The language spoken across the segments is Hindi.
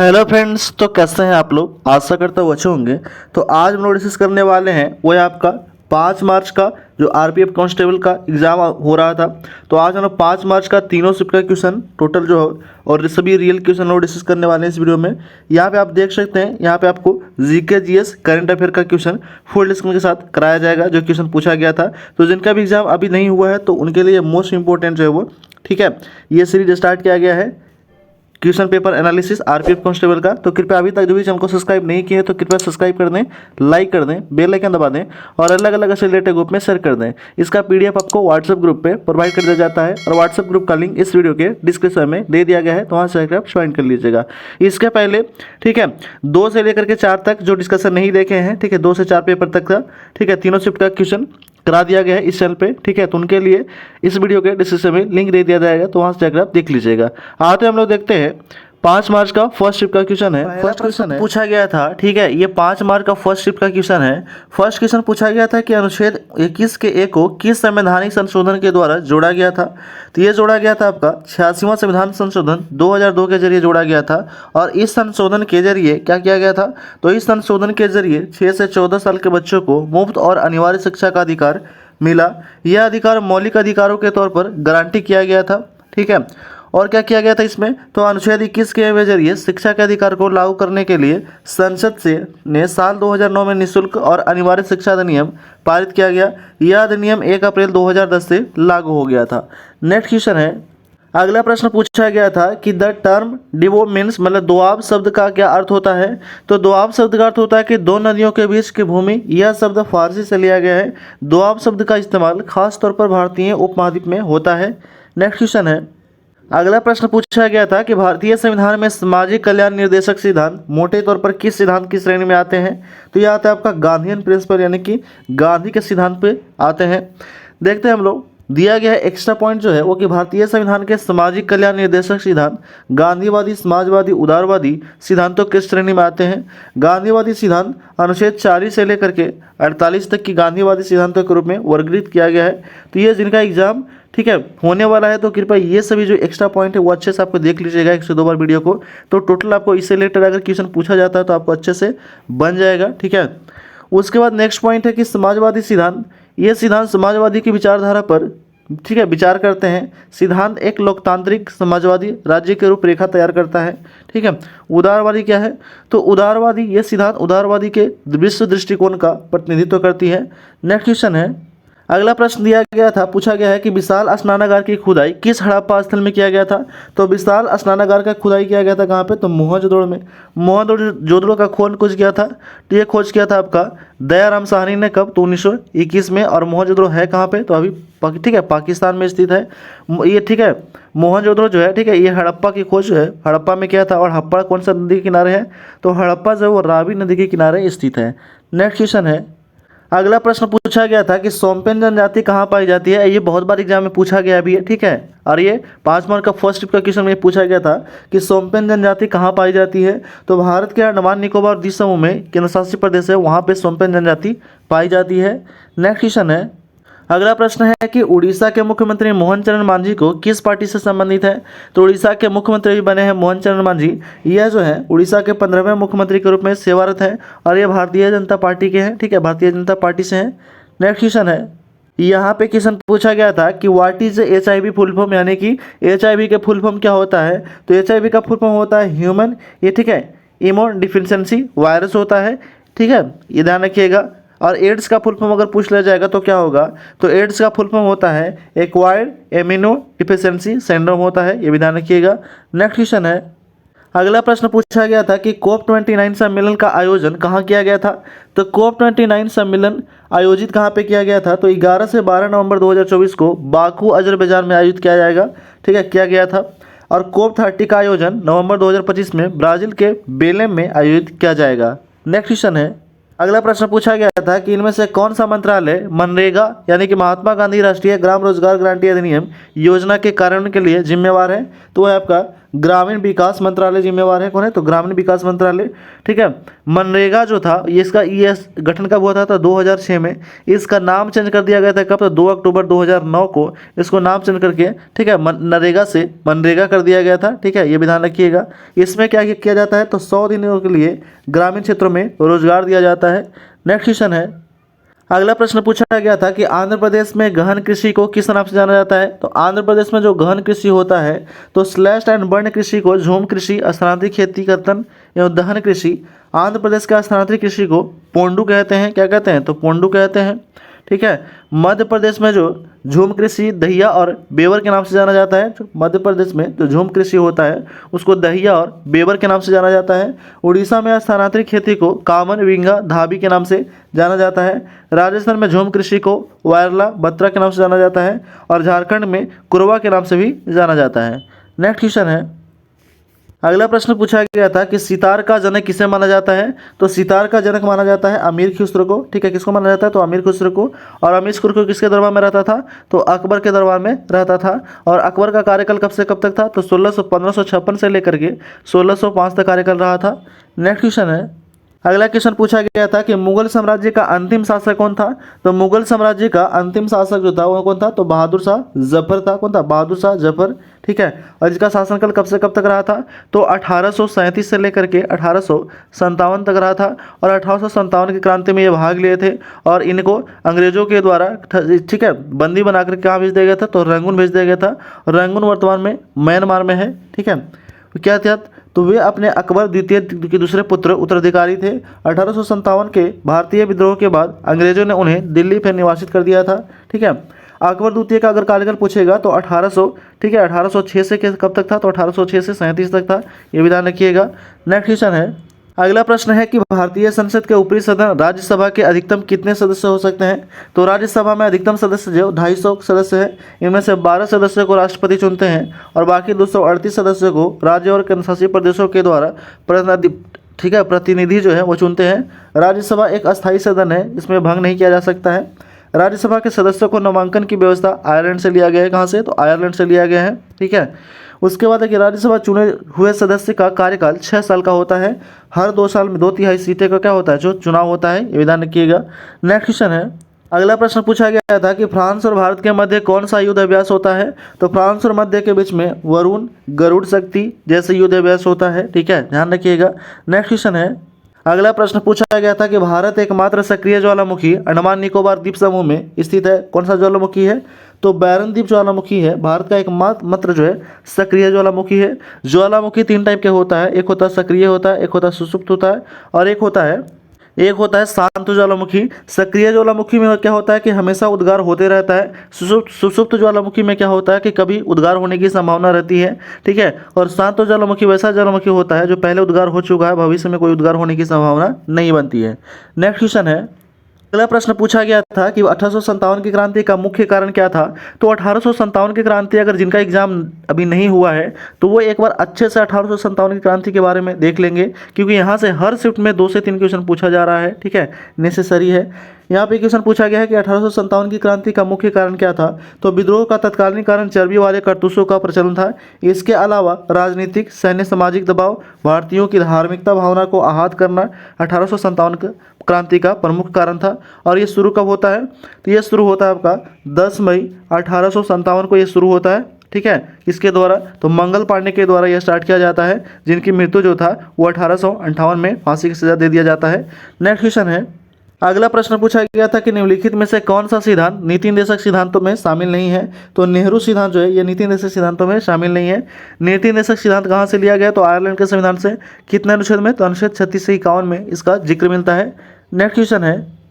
हेलो फ्रेंड्स, तो कैसे हैं आप लोग। आशा करता हूँ अच्छे होंगे। तो आज हम लोग डिस्कस करने वाले हैं वो है आपका 5 मार्च का जो आरपीएफ कांस्टेबल का एग्ज़ाम हो रहा था। तो आज हम लोग 5 मार्च का तीनों शिफ्ट का क्वेश्चन टोटल जो हो और सभी रियल क्वेश्चन लोग डिस्कस करने वाले हैं इस वीडियो में। यहाँ पे आप देख सकते हैं, यहाँ पे आपको जीके जीएस करंट अफेयर का क्वेश्चन फुल डिस्कशन के साथ कराया जाएगा जो क्वेश्चन पूछा गया था। तो जिनका भी एग्जाम अभी नहीं हुआ है तो उनके लिए मोस्ट इंपॉर्टेंट जो है वो, ठीक है, ये सीरीज स्टार्ट किया गया है question paper analysis RPF constable का। तो कृपया अभी तक जो भी चैनल को सब्सक्राइब नहीं किए तो कृपया सब्सक्राइब कर दें, लाइक कर दें, बेल आइकन दबा दें और अलग अलग ऐसे रिलेटेड ग्रुप में शेयर कर दें। इसका पीडीएफ आपको व्हाट्सएप ग्रुप पे प्रोवाइड कर दिया जाता है और व्हाट्सएप ग्रुप का लिंक इस वीडियो के डिस्क्रिप्शन में दे दिया गया है, तो वहाँ से आप ज्वाइन कर लीजिएगा। इसके पहले, ठीक है, 2 से लेकर के 4 तक जो डिस्कशन नहीं देखे हैं, ठीक है, 2 से 4 पेपर तक का, ठीक है, तीनों शिफ्ट का क्वेश्चन करा दिया गया है इस चैनल पे, ठीक है। तो उनके लिए इस वीडियो के डिस्क्रिप्शन में लिंक दे दिया जाएगा, तो वहाँ से जाकर आप देख लीजिएगा। आते हम लोग देखते हैं 5 मार्च का फर्स्ट शिफ्ट का क्वेश्चन है। फर्स्ट क्वेश्चन है पूछा गया था, ठीक है, ये 5 मार्च का फर्स्ट शिफ्ट का क्वेश्चन है। फर्स्ट क्वेश्चन पूछा गया था कि अनुच्छेद 21 के ए को किस संवैधानिक संशोधन के द्वारा जोड़ा गया था। तो ये जोड़ा गया था आपका 86वां संविधान संशोधन 2002 के जरिए जोड़ा गया था। और इस संशोधन के जरिए क्या किया गया था, तो इस संशोधन के जरिए 6 से 14 साल के बच्चों को मुफ्त और अनिवार्य शिक्षा का अधिकार मिला। यह अधिकार मौलिक अधिकारों के तौर पर गारंटी किया गया था, ठीक है। और क्या किया गया था इसमें, तो अनुच्छेद 21 के जरिए शिक्षा के अधिकार को लागू करने के लिए संसद से ने साल 2009 में निःशुल्क और अनिवार्य शिक्षा अधिनियम पारित किया गया। यह अधिनियम 1 अप्रैल 2010 से लागू हो गया था। नेक्स्ट क्वेश्चन है, अगला प्रश्न पूछा गया था कि द टर्म डिवो मीन्स मतलब दोआब शब्द का क्या अर्थ होता है। तो दोआब शब्द का अर्थ होता है कि दो नदियों के बीच की भूमि। यह शब्द फारसी से लिया गया है। दोआब शब्द का इस्तेमाल खास तौर पर भारतीय उपमहाद्वीप में होता है। नेक्स्ट क्वेश्चन है, अगला प्रश्न पूछा गया था कि भारतीय संविधान में सामाजिक कल्याण निर्देशक सिद्धांत मोटे तौर पर किस सिद्धांत की श्रेणी में आते हैं। तो यह आता है आपका गांधीयन प्रिंसिपल, यानी कि गांधी के सिद्धांत पे आते हैं। देखते हैं हम लोग, दिया गया है एक्स्ट्रा पॉइंट जो है वो कि भारतीय संविधान के सामाजिक कल्याण निर्देशक सिद्धांत गांधीवादी, समाजवादी, उदारवादी सिद्धांतों के श्रेणी में आते हैं। गांधीवादी सिद्धांत अनुच्छेद 40 से लेकर के 48 तक की गांधीवादी सिद्धांतों के रूप में वर्गीकृत किया गया है। तो ये जिनका एग्जाम, ठीक है, होने वाला है, तो कृपया ये सभी जो एक्स्ट्रा पॉइंट है वो अच्छे से आपको देख लीजिएगा 1 से 2 बार वीडियो को। तो टोटल आपको इससे रिलेटेड अगर क्वेश्चन पूछा जाता है तो आपको अच्छे से बन जाएगा, ठीक है। उसके बाद नेक्स्ट पॉइंट है कि समाजवादी सिद्धांत, ये सिद्धांत समाजवादी की विचारधारा पर, ठीक है, विचार करते हैं। सिद्धांत एक लोकतांत्रिक समाजवादी राज्य की रूपरेखा तैयार करता है, ठीक है। उदारवादी क्या है, तो उदारवादी, ये सिद्धांत उदारवादी के विश्व दृष्टिकोण का प्रतिनिधित्व करती है। नेक्स्ट क्वेश्चन है, अगला प्रश्न दिया गया था, पूछा गया है कि विशाल स्नानागार की खुदाई किस हड़प्पा स्थल में किया गया था। तो विशाल स्नानागार का खुदाई किया गया था कहाँ पे, तो मोहनजोदड़ो में। मोहनजोदड़ो का खोज कुछ किया था, तो ये खोज किया था आपका दयाराम साहनी ने। कब, तो 1921 में। और मोहनजोदड़ो है कहाँ पे, तो अभी ठीक है पाकिस्तान में स्थित है ये, ठीक है। मोहनजोदड़ो जो है, ठीक है, ये हड़प्पा की खोज जो है हड़प्पा में किया था। और हड़प्पा कौन सा नदी के किनारे है, तो हड़प्पा जो है वो रावी नदी के किनारे स्थित है। नेक्स्ट क्वेश्चन है, अगला प्रश्न पूछा गया था कि सोम्पेन जनजाति कहाँ पाई जाती है। ये बहुत बार एग्जाम में पूछा गया भी है, ठीक है। और ये 5 मार्क का फर्स्ट का क्वेश्चन में पूछा गया था कि सोम्पेन जनजाति कहाँ पाई जाती है। तो भारत के अंडमान निकोबार द्वीप समूह में केंद्र शासित प्रदेश है, वहाँ पे सोम्पेन जनजाति पाई जाती है। नेक्स्ट क्वेश्चन है, अगला प्रश्न है कि उड़ीसा के मुख्यमंत्री मोहन चरण मांझी को किस पार्टी से संबंधित है। तो उड़ीसा के मुख्यमंत्री भी बने हैं मोहन चरण मांझी। यह जो है उड़ीसा के 15वें मुख्यमंत्री के रूप में सेवारत हैं और ये भारतीय जनता पार्टी के हैं, ठीक है, भारतीय जनता पार्टी से हैं। नेक्स्ट क्वेश्चन है, यहाँ पे क्वेश्चन पूछा गया था कि what is HIV full form, यानी कि HIV के फुल फॉर्म क्या होता है। तो HIV का फुल फॉर्म होता है ह्यूमन, ये, ठीक है, इम्यून डिफिशिएंसी वायरस होता है, ठीक है, ये ध्यान रखिएगा। और एड्स का फुल फॉर्म अगर पूछ लिया जाएगा तो क्या होगा, तो एड्स का फुल फॉर्म होता है एक्वायर्ड इम्यूनो डिफिशिएंसी सिंड्रोम होता है, ये भी ध्यान रखिएगा। नेक्स्ट क्वेश्चन है, अगला प्रश्न पूछा गया था कि COP29 सम्मेलन का आयोजन कहाँ किया गया था। तो COP29 सम्मेलन आयोजित कहाँ पे किया गया था, तो 11 से 12 नवंबर 2024 को बाकू अजरबैजान में आयोजित किया जाएगा, ठीक है, किया गया था। और COP30 का आयोजन नवंबर 2025 में ब्राज़ील के बेलेम में आयोजित किया जाएगा। नेक्स्ट क्वेश्चन है, अगला प्रश्न पूछा गया था कि इनमें से कौन सा मंत्रालय मनरेगा यानी कि महात्मा गांधी राष्ट्रीय ग्राम रोजगार गारंटी अधिनियम योजना के कार्यान्वयन के लिए जिम्मेवार है। तो वह आपका ग्रामीण विकास मंत्रालय जिम्मेवार है। कौन है? तो ग्रामीण विकास मंत्रालय। ठीक है। मनरेगा जो था ये इसका गठन कब हुआ था? तो 2006 में। इसका नाम चेंज कर दिया गया था कब? तो 2 अक्टूबर 2009 को इसको नाम चेंज करके, ठीक है, नरेगा से मनरेगा कर दिया गया था। ठीक है, ये भी ध्यान रखिएगा। इसमें क्या किया जाता है? तो 100 दिनों के लिए ग्रामीण क्षेत्रों में रोजगार दिया जाता है। नेक्स्ट क्वेश्चन है, अगला प्रश्न पूछा गया था कि आंध्र प्रदेश में गहन कृषि को किस नाम से जाना जाता है? तो आंध्र प्रदेश में जो गहन कृषि होता है तो स्लैश एंड बर्न कृषि को झूम कृषि, स्थानांतरित खेती कर्तन एवं दहन कृषि। आंध्र प्रदेश का स्थानांतरित कृषि को पोंडू कहते हैं। क्या कहते हैं? तो पोंडू कहते हैं। ठीक है। मध्य प्रदेश में जो झूम कृषि दहिया और बेवर के नाम से जाना जाता है, जो मध्य प्रदेश में जो झूम कृषि होता है उसको दहिया और बेवर के नाम से जाना जाता है। उड़ीसा में स्थानांतरित खेती को कामन, विंगा, धाबी के नाम से जाना जाता है। राजस्थान में झूम कृषि को वायरला, बत्रा के नाम से जाना जाता है। और झारखंड में कुरवा के नाम से भी जाना जाता है। नेक्स्ट क्वेश्चन है, अगला प्रश्न पूछा गया था कि सितार का जनक किसे माना जाता है? तो सितार का जनक माना जाता है अमीर खुसरो को। ठीक है, किसको माना जाता है? तो अमीर खुसरो को। और अमीर खुसरो किसके दरबार में रहता था? तो अकबर के दरबार में रहता था। और अकबर का कार्यकाल कब से कब तक था? तो 1556 से लेकर के 1605 तक कार्यकाल रहा था। नेक्स्ट क्वेश्चन है, अगला क्वेश्चन पूछा गया था कि मुगल साम्राज्य का अंतिम शासक कौन था? तो मुगल साम्राज्य का अंतिम शासक जो था वो कौन था? तो बहादुर शाह जफर था। कौन था? बहादुर शाह जफर। ठीक है। और इसका शासनकाल कब से कब तक रहा था? तो 1837 से लेकर के 1857 तक रहा था। और 1857 की क्रांति में ये भाग लिए थे और इनको अंग्रेजों के द्वारा, ठीक है, बंदी बनाकर कहाँ भेज दिया गया था? तो रंगून भेज दिया गया था। रंगून वर्तमान में म्यांमार में है। ठीक है। तो क्या था? तो वे अपने अकबर द्वितीय के दूसरे पुत्र उत्तराधिकारी थे। 1857 के भारतीय विद्रोह के बाद अंग्रेजों ने उन्हें दिल्ली फिर निवासित कर दिया था। ठीक है। अकबर द्वितीय का अगर कार्यकाल पूछेगा तो 1800, ठीक है, 1806 से कब तक था? तो 1806 से 37 तक था। ये भी ध्यान रखिएगा। नेक्स्ट क्वेश्चन है, अगला प्रश्न है कि भारतीय संसद के ऊपरी सदन राज्यसभा के अधिकतम कितने सदस्य हो सकते हैं? तो राज्यसभा में अधिकतम सदस्य जो 250 सदस्य है। इनमें से 12 सदस्यों को राष्ट्रपति चुनते हैं और बाकी 238 सदस्यों को राज्य और केंद्रशासित प्रदेशों के द्वारा ठीक है, प्रतिनिधि जो है वो चुनते हैं। राज्यसभा एक अस्थायी सदन है, इसमें भंग नहीं किया जा सकता है। राज्यसभा के सदस्यों को नामांकन की व्यवस्था आयरलैंड से लिया गया है। कहाँ से? तो आयरलैंड से लिया गया है। ठीक है। उसके बाद है कि राज्यसभा चुने हुए सदस्य का कार्यकाल 6 साल का होता है। हर 2 साल में 2/3 सीटें का क्या होता है? जो चुनाव होता है। ये विधान रखिएगा। नेक्स्ट क्वेश्चन है, अगला प्रश्न पूछा गया था कि फ्रांस और भारत के मध्य कौन सा युद्ध अभ्यास होता है? तो फ्रांस और मध्य के बीच में वरुण, गरुड़ शक्ति जैसे युद्ध अभ्यास होता है। ठीक है, ध्यान रखिएगा। नेक्स्ट क्वेश्चन है, अगला प्रश्न पूछा गया था कि भारत एकमात्र सक्रिय ज्वालामुखी अंडमान निकोबार द्वीप समूह में स्थित है। कौन सा ज्वालामुखी है? तो बैरन द्वीप ज्वालामुखी है। भारत का एकमात्र जो है सक्रिय ज्वालामुखी है। ज्वालामुखी 3 टाइप के होता है, एक होता है सक्रिय होता है, एक होता है सुषुप्त होता है और एक होता है शांत ज्वालामुखी। सक्रिय ज्वालामुखी में क्या होता है कि हमेशा उद्गार होते रहता है। सुषुप्त ज्वालामुखी में क्या होता है कि कभी उद्गार होने की संभावना रहती है। ठीक है। और शांत ज्वालामुखी वैसा ज्वालामुखी होता है जो पहले उद्गार हो चुका है, भविष्य में कोई उद्गार होने की संभावना नहीं बनती है। नेक्स्ट क्वेश्चन है, अगला प्रश्न पूछा गया था कि 1857 की क्रांति का मुख्य कारण क्या था? तो 1857 की क्रांति, अगर जिनका एग्जाम अभी नहीं हुआ है तो वो एक बार अच्छे से 1857 की क्रांति के बारे में देख लेंगे, क्योंकि यहाँ से हर शिफ्ट में 2 से 3 क्वेश्चन पूछा जा रहा है। ठीक है, नेसेसरी है। यहाँ पे क्वेश्चन पूछा गया है कि 1857 की क्रांति का मुख्य कारण क्या था? तो विद्रोह का तत्कालीन कारण चर्बी वाले कारतूसों का प्रचलन था। इसके अलावा राजनीतिक, सैन्य, सामाजिक दबाव, भारतीयों की धार्मिकता भावना को आहत करना 1857 क्रांति का प्रमुख कारण था। और ये शुरू कब होता है? तो ये शुरू होता है आपका 10 मई 1857 को ये शुरू होता है। ठीक है, किसके द्वारा? तो मंगल पांडे के द्वारा यह स्टार्ट किया जाता है, जिनकी मृत्यु जो था वो 1858 में फांसी की सजा दे दिया जाता है। नेक्स्ट क्वेश्चन है, अगला प्रश्न पूछा गया था कि निम्नलिखित में से कौन सा सिद्धांत नीति निर्देशक सिद्धांतों में शामिल नहीं है? तो नेहरू सिद्धांत जो है ये नीति निर्देशक सिद्धांतों में शामिल नहीं है। नीति निर्देशक सिद्धांत कहाँ से लिया गया? तो आयरलैंड के संविधान से। कितने अनुच्छेद में? तो अनुच्छेद 36 से 51 में इसका जिक्र मिलता है। नेक्स्ट क्वेश्चन है,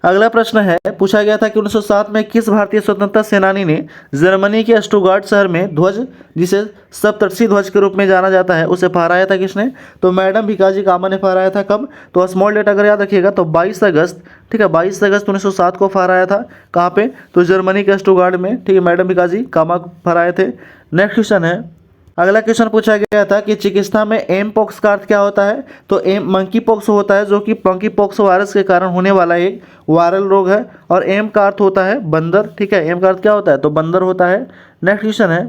अगला प्रश्न है, पूछा गया था कि 1907 में किस भारतीय स्वतंत्रता सेनानी ने जर्मनी के स्टुटगार्ट शहर में ध्वज, जिसे सप्तऋषि ध्वज के रूप में जाना जाता है, उसे फहराया था? किसने? तो मैडम भिकाजी कामा ने फहराया था। कब? तो स्मॉल डेट अगर याद रखिएगा तो 22 अगस्त, ठीक है, 22 अगस्त 1907 को फहराया था। कहाँ पे? तो जर्मनी के स्टुटगार्ट में। ठीक है, मैडम भिकाजी कामा फहराए थे। नेक्स्ट क्वेश्चन है, अगला क्वेश्चन पूछा गया था कि चिकित्सा में एम पॉक्स का अर्थ क्या होता है? तो एम मंकी पॉक्स होता है, जो कि मंकी पॉक्स वायरस के कारण होने वाला एक वायरल रोग है। और एम का अर्थ होता है बंदर। ठीक है, एम का अर्थ क्या होता है? तो बंदर होता है। नेक्स्ट क्वेश्चन है,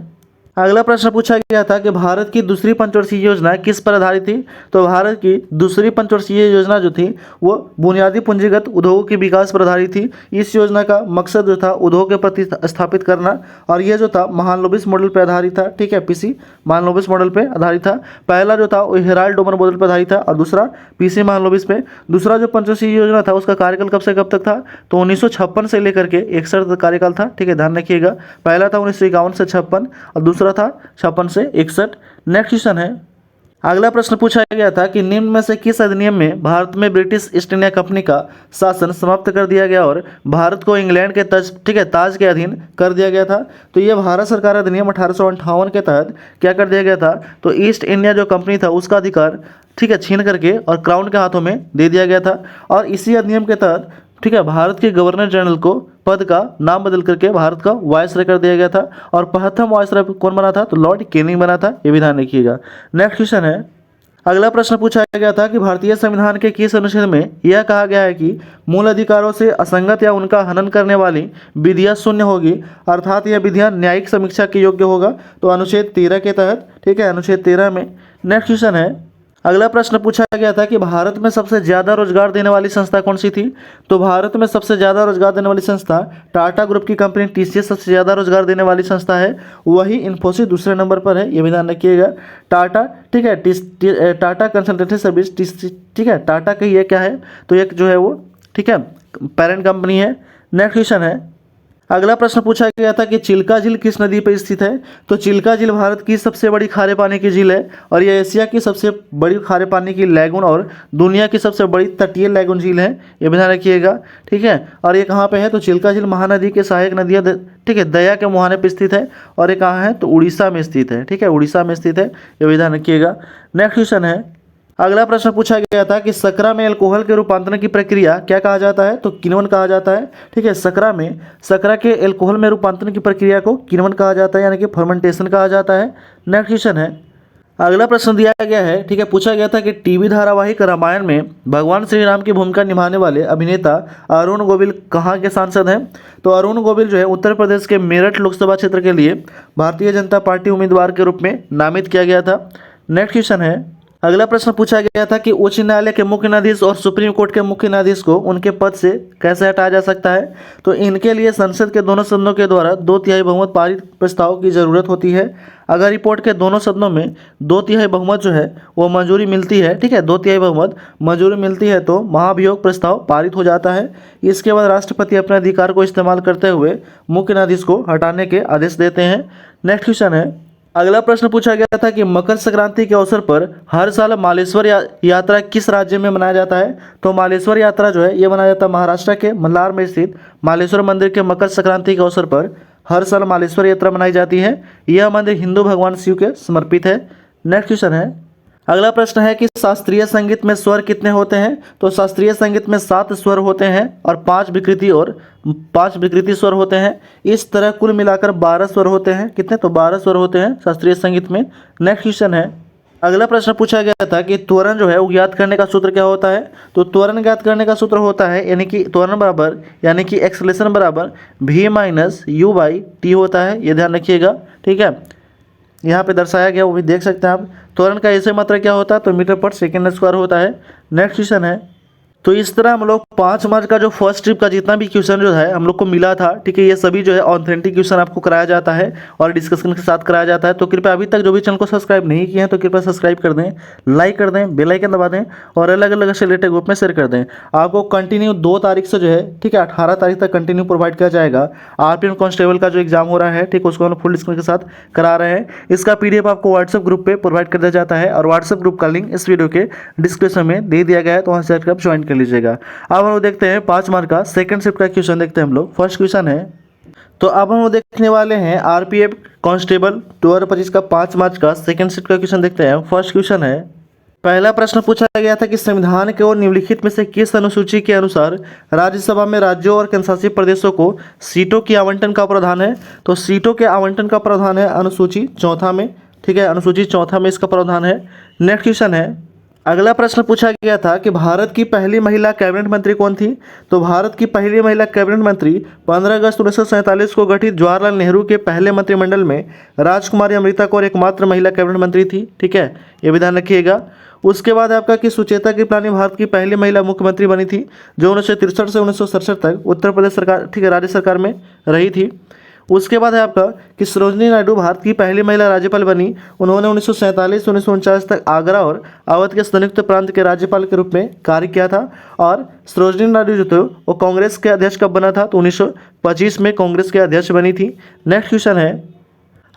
अगला प्रश्न पूछा गया था कि भारत की दूसरी पंचवर्षीय योजना किस पर आधारित थी। तो भारत की दूसरी पंचवर्षीय योजना जो थी वो बुनियादी पूंजीगत उद्योगों के विकास पर आधारित थी। इस योजना का मकसद जो था उद्योग के प्रति स्थापित करना, और ये जो था महालनोबिस मॉडल पर आधारित था। ठीक है, पीसी महालनोबिस मॉडल पर आधारित था। पहला जो था वो हेराल्ड डोमर मॉडल पर आधारित था और दूसरा पीसी महालनोबिस पे। दूसरा जो पंचवर्षीय योजना था उसका कार्यकाल कब से कब तक था, तो 1956 से लेकर के 61 तक कार्यकाल था। ठीक है, ध्यान रखिएगा। पहला था 1951 से 56 और दूसरा था 56 से 61। नेक्स्ट क्वेश्चन है, अगला प्रश्न पूछा गया था कि निम्न में से किस अधिनियम में भारत में ब्रिटिश ईस्ट इंडिया कंपनी का शासन समाप्त कर दिया गया और भारत को इंग्लैंड के ताज के अधीन कर दिया गया था। तो ये भारत सरकार अधिनियम 1858 के तहत क्या कर दिया गया था, तो ईस्ट इंडिया जो कंपनी था उसका अधिकार छीन करके और क्राउन के हाथों में दे दिया गया था। और इसी अधिनियम के तहत भारत के गवर्नर जनरल को पद का नाम बदल करके भारत का वायसराय कर दिया गया था। और प्रथम वायसराय कौन बना था, तो लॉर्ड कैनिंग बना था। ये भी ध्यान रखिएगा। नेक्स्ट क्वेश्चन है, अगला प्रश्न पूछा गया था कि भारतीय संविधान के किस अनुच्छेद में यह कहा गया है कि मूल अधिकारों से असंगत या उनका हनन करने वाली विधियां शून्य होगी, अर्थात यह विधियां न्यायिक समीक्षा के योग्य होगा। तो अनुच्छेद 13 के तहत, अनुच्छेद 13 में। नेक्स्ट क्वेश्चन है, अगला प्रश्न पूछा गया था कि भारत में सबसे ज़्यादा रोजगार देने वाली संस्था कौन सी थी। तो भारत में सबसे ज़्यादा रोजगार देने वाली संस्था टाटा ग्रुप की कंपनी टीसीएस सबसे ज़्यादा रोजगार देने वाली संस्था है। वही इन्फोसिस दूसरे नंबर पर है, ये भी ध्यान रखिएगा। टाटा टाटा कंसल्टेंसी सर्विस टाटा का ये क्या है, तो एक जो है वो पेरेंट कंपनी है। नेक्स्ट क्वेश्चन है, अगला प्रश्न पूछा गया था कि चिल्का झील किस नदी पर स्थित है। तो चिल्का झील भारत की सबसे बड़ी खारे पानी की झील है और यह एशिया की सबसे बड़ी खारे पानी की लैगून और दुनिया की सबसे बड़ी तटीय लैगून झील है। ये भी ध्यान रखिएगा। और ये कहाँ पे है, तो चिल्का झील महानदी के सहायक नदियाँ दया के मुहाने पर स्थित है और ये कहाँ है, तो उड़ीसा में स्थित है। उड़ीसा में स्थित है, ये भी ध्यान रखिएगा। नेक्स्ट क्वेश्चन है, अगला प्रश्न पूछा गया था कि सकरा में अल्कोहल के रूपांतरण की प्रक्रिया क्या कहा जाता है, तो किण्वन कहा जाता है। सकरा के अल्कोहल में रूपांतरण की प्रक्रिया को किण्वन कहा जाता है, यानी कि फर्मेंटेशन कहा जाता है। नेक्स्ट क्वेश्चन है, अगला प्रश्न दिया गया है। पूछा गया था कि टीवी धारावाहिक रामायण में भगवान श्री राम की भूमिका निभाने वाले अभिनेता अरुण गोविल कहाँ के सांसद हैं। तो अरुण गोविल जो है उत्तर प्रदेश के मेरठ लोकसभा क्षेत्र के लिए भारतीय जनता पार्टी उम्मीदवार के रूप में नामित किया गया था। नेक्स्ट क्वेश्चन है, अगला प्रश्न पूछा गया था कि उच्च न्यायालय के मुख्य न्यायाधीश और सुप्रीम कोर्ट के मुख्य न्यायाधीश को उनके पद से कैसे हटाया जा सकता है। तो इनके लिए संसद के दोनों सदनों के द्वारा 2/3 बहुमत पारित प्रस्ताव की जरूरत होती है। अगर रिपोर्ट के दोनों सदनों में 2/3 बहुमत जो है वो मंजूरी मिलती है, 2/3 बहुमत मंजूरी मिलती है तो महाभियोग प्रस्ताव पारित हो जाता है। इसके बाद राष्ट्रपति अपने अधिकार को इस्तेमाल करते हुए मुख्य न्यायाधीश को हटाने के आदेश देते हैं। नेक्स्ट क्वेश्चन है, अगला प्रश्न पूछा गया था कि मकर संक्रांति के अवसर पर हर साल मालेश्वर यात्रा किस राज्य में मनाया जाता है। तो मालेश्वर यात्रा जो है ये मनाया जाता है महाराष्ट्र के मल्हार में स्थित मालेश्वर मंदिर के मकर संक्रांति के अवसर पर हर साल मालेश्वर यात्रा मनाई जाती है। यह मंदिर हिंदू भगवान शिव के समर्पित है। नेक्स्ट क्वेश्चन है, अगला प्रश्न है कि शास्त्रीय संगीत में स्वर कितने होते हैं। तो शास्त्रीय संगीत में 7 स्वर होते हैं और 5 विकृति स्वर होते हैं। इस तरह कुल मिलाकर 12 स्वर होते हैं। कितने, तो 12 स्वर होते हैं शास्त्रीय संगीत में। नेक्स्ट क्वेश्चन है, अगला प्रश्न पूछा गया था कि त्वरण जो है वो ज्ञात करने का सूत्र क्या होता है। तो त्वरण ज्ञात करने का सूत्र होता है त्वरण एक्सेलरेशन बराबर v-u/t होता है। ये ध्यान रखिएगा। यहाँ पे दर्शाया गया वो भी देख सकते हैं आप। त्वरण का ऐसे मात्रा क्या होता है, तो मीटर पर सेकेंड स्क्वायर होता है। नेक्स्ट क्वेश्चन है, तो इस तरह हम लोग 5 मार्च का जो फर्स्ट ट्रिप का जितना भी क्वेश्चन जो है हम लोग को मिला था, ये सभी जो है ऑथेंटिक क्वेश्चन आपको कराया जाता है और डिस्कशन के साथ कराया जाता है। तो कृपया अभी तक जो भी चैनल को सब्सक्राइब नहीं किए हैं तो कृपया सब्सक्राइब कर दें, लाइक कर दें, बेल आइकन दबा दें और अलग अलग से रिलेटेड ग्रुप में शेयर कर दें। आपको कंटिन्यू 2 तारीख से जो है 18 तारीख तक कंटिन्यू प्रोवाइड किया जाएगा। आरपीएफ कांस्टेबल का जो एग्जाम हो रहा है उसको हम फुल डिस्कशन के साथ करा रहे हैं। इसका PDF आपको व्हाट्सएप ग्रुप पे प्रोवाइड कर दिया जाता है और व्हाट्सएप ग्रुप का लिंक इस वीडियो के डिस्क्रिप्शन में दे दिया गया है, तो वहाँ से आप ज्वाइन कर लीजिएगा। अब हम लोग देखते हैं 5 मार्क का सेकंड शिफ्ट का क्वेश्चन देखते हैं हम लोग। फर्स्ट क्वेश्चन है, तो अब हम लोग देखने वाले हैं आरपीएफ कांस्टेबल 2025 का 5 मार्च का सेकंड शिफ्ट का क्वेश्चन देखते हैं। फर्स्ट क्वेश्चन है, पहला प्रश्न पूछा गया था कि संविधान के और निम्नलिखित में से किस अनुसूची के अनुसार राज्यसभा में राज्यों और केंद्रशासित प्रदेशों को सीटों की आवंटन का प्रावधान है। तो सीटों के आवंटन का प्रावधान है अनुसूची 4 में। अनुसूची 4 में इसका प्रावधान है। नेक्स्ट क्वेश्चन है, अगला प्रश्न पूछा गया था कि भारत की पहली महिला कैबिनेट मंत्री कौन थी। तो भारत की पहली महिला कैबिनेट मंत्री 15 अगस्त 1947 को गठित जवाहरलाल नेहरू के पहले मंत्रिमंडल में राजकुमारी अमृता कौर एकमात्र महिला कैबिनेट मंत्री थी। ठीक है, ये भी ध्यान रखिएगा। उसके बाद आपका कि सुचेता कृपलानी भारत की पहली महिला मुख्यमंत्री बनी थी, जो 1963 से 1967 तक उत्तर प्रदेश सरकार, ठीक है, राज्य सरकार में रही थी। उसके बाद है आपका कि सरोजिनी नायडू भारत की पहली महिला राज्यपाल बनी। उन्होंने 1947 से 1949 तक आगरा और अवध के संयुक्त प्रांत के राज्यपाल के रूप में कार्य किया था। और सरोजिनी नायडू जो थे वो कांग्रेस के अध्यक्ष कब बना था, तो 1925 में कांग्रेस के अध्यक्ष बनी थी। नेक्स्ट क्वेश्चन है,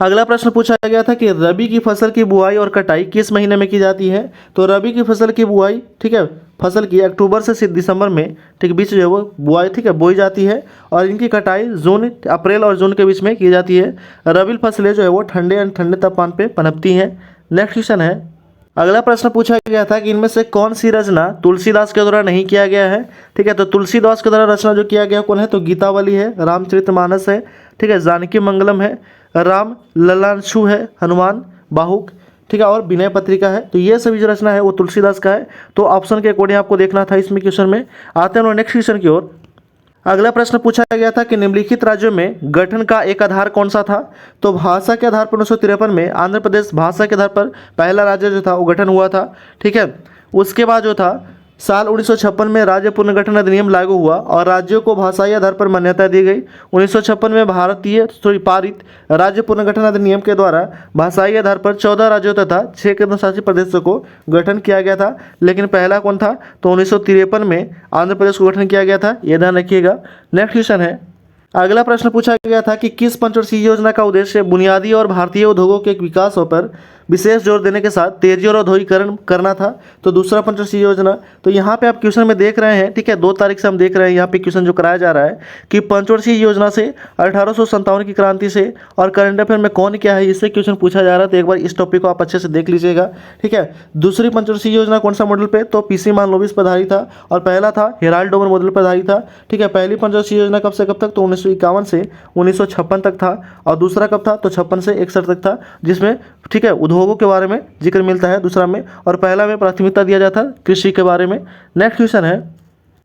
अगला प्रश्न पूछा गया था कि रबी की फसल की बुआई और कटाई किस महीने में की जाती है। तो रबी की फसल की बुआई, ठीक है, फसल की अक्टूबर से दिसंबर में, ठीक, बीच जो है वो बुआई, ठीक है, बोई जाती है। और इनकी कटाई जून, अप्रैल और जून के बीच में की जाती है। रबी फसलें जो है वो ठंडे तापमान पे पनपती हैं। नेक्स्ट क्वेश्चन है, अगला प्रश्न पूछा गया था कि इनमें से कौन सी रचना तुलसीदास के द्वारा नहीं किया गया है। ठीक है, तो तुलसीदास के द्वारा रचना जो किया गया कौन है, तो गीतावली है, रामचरितमानस है, ठीक है, जानकी मंगलम है, राम ललांशु है, हनुमान बाहुक, ठीक है, और विनय पत्रिका है। तो ये सभी जो रचना है वो तुलसीदास का है। तो ऑप्शन के अकॉर्डिंग आपको देखना था इसमें क्वेश्चन में। आते हैं नेक्स्ट क्वेश्चन की ओर। अगला प्रश्न पूछा गया था कि निम्नलिखित राज्यों में गठन का एक आधार कौन सा था। तो भाषा के आधार पर 1953 में आंध्र प्रदेश भाषा के आधार पर पहला राज्य जो था वो गठन हुआ था। ठीक है, उसके बाद जो था साल 1956 में राज्य पुनर्गठन अधिनियम लागू हुआ और राज्यों को भाषाई आधार पर मान्यता दी गई। 1956 में पारित राज्य पुनर्गठन अधिनियम के द्वारा भाषाई आधार पर 14 राज्यों तथा 6 केंद्र शासित प्रदेशों को गठन किया गया था। लेकिन पहला कौन था, तो 1953 में आंध्र प्रदेश को गठन किया गया था, ये ध्यान रखिएगा। नेक्स्ट क्वेश्चन है, अगला प्रश्न पूछा गया था कि किस पंचवर्षीय योजना का उद्देश्य बुनियादी और भारतीय उद्योगों के विकास पर विशेष जोर देने के साथ तेजी और औद्योगिकरण करना था। तो दूसरा पंचवर्षीय योजना, तो यहाँ पे आप क्वेश्चन में देख रहे हैं, ठीक है, 2 तारीख से हम देख रहे हैं यहाँ पे क्वेश्चन जो कराया जा रहा है कि पंचवर्षीय योजना से 1857 की क्रांति से और करंट अफेयर में कौन क्या है, इससे क्वेश्चन पूछा जा रहा है। तो एक बार इस टॉपिक को आप अच्छे से देख लीजिएगा। ठीक है, दूसरी पंचवर्षीय योजना कौन सा मॉडल पे, तो पीसी मानलोविस पर आधारित था और पहला था हेराल्ड डोमर मॉडल पर आधारित था। ठीक है, पहली पंचवर्षीय योजना कब से कब तक, तो 1951 से 1956 तक था और दूसरा कब था, तो 56 से 61 तक था, जिसमें, ठीक है, उद्योगों के बारे में जिक्र मिलता है दूसरा में, और पहला में प्राथमिकता दिया जाता कृषि के बारे में। नेक्स्ट क्वेश्चन है,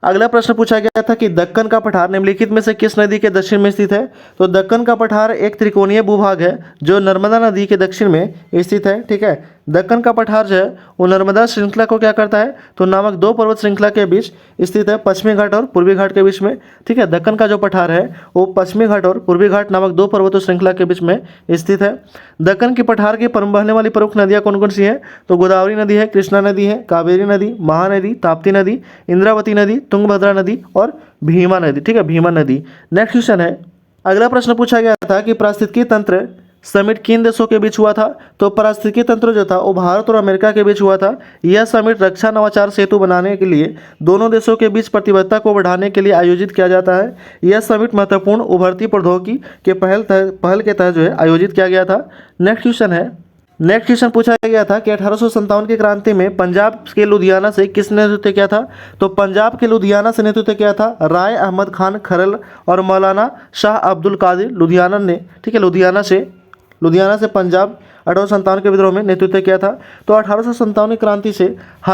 अगला प्रश्न पूछा गया था कि दक्कन का पठार निम्नलिखित में से किस नदी के दक्षिण में स्थित है। तो दक्कन का पठार एक त्रिकोणीय भूभाग है जो नर्मदा नदी के दक्षिण में स्थित है। ठीक है, दक्कन का पठार जो है वो नर्मदा श्रृंखला को क्या करता है, तो नामक 2 पर्वत श्रृंखला के बीच स्थित है, पश्चिमी घाट और पूर्वी घाट के बीच में। ठीक है, दक्कन का जो पठार है वो पश्चिमी घाट और पूर्वी घाट नामक 2 पर्वतों श्रृंखला के बीच में स्थित है। दक्कन के पठार के बहने वाली प्रमुख नदियाँ कौन कौन सी हैं, तो गोदावरी नदी है, कृष्णा नदी है, कावेरी नदी, महानदी, ताप्ती नदी, इंद्रावती नदी, तुंगभद्रा नदी और भीमा नदी। ठीक है, भीमा नदी। नेक्स्ट क्वेश्चन है, अगला प्रश्न पूछा गया था कि पारिस्थितिकी तंत्र समिट किन देशों के बीच हुआ था। तो पारिस्थितिकी तंत्र जो था वो भारत और अमेरिका के बीच हुआ था। यह समिट रक्षा नवाचार सेतु बनाने के लिए दोनों देशों के बीच प्रतिबद्धता को बढ़ाने के लिए आयोजित किया जाता है। यह समिट महत्वपूर्ण उभरती प्रौद्योगिकी के पहल के तहत जो है आयोजित किया गया था। नेक्स्ट क्वेश्चन है, नेक्स्ट क्वेश्चन पूछा गया था कि 1857 की क्रांति में पंजाब के लुधियाना से किसने नेतृत्व किया था। तो पंजाब के लुधियाना से नेतृत्व किया था राय अहमद खान खरल और मौलाना शाह अब्दुल कादिर लुधियाना ने। ठीक है, लुधियाना से पंजाब 1857 के विद्रोह में नेतृत्व किया था। तो 1857 क्रांति से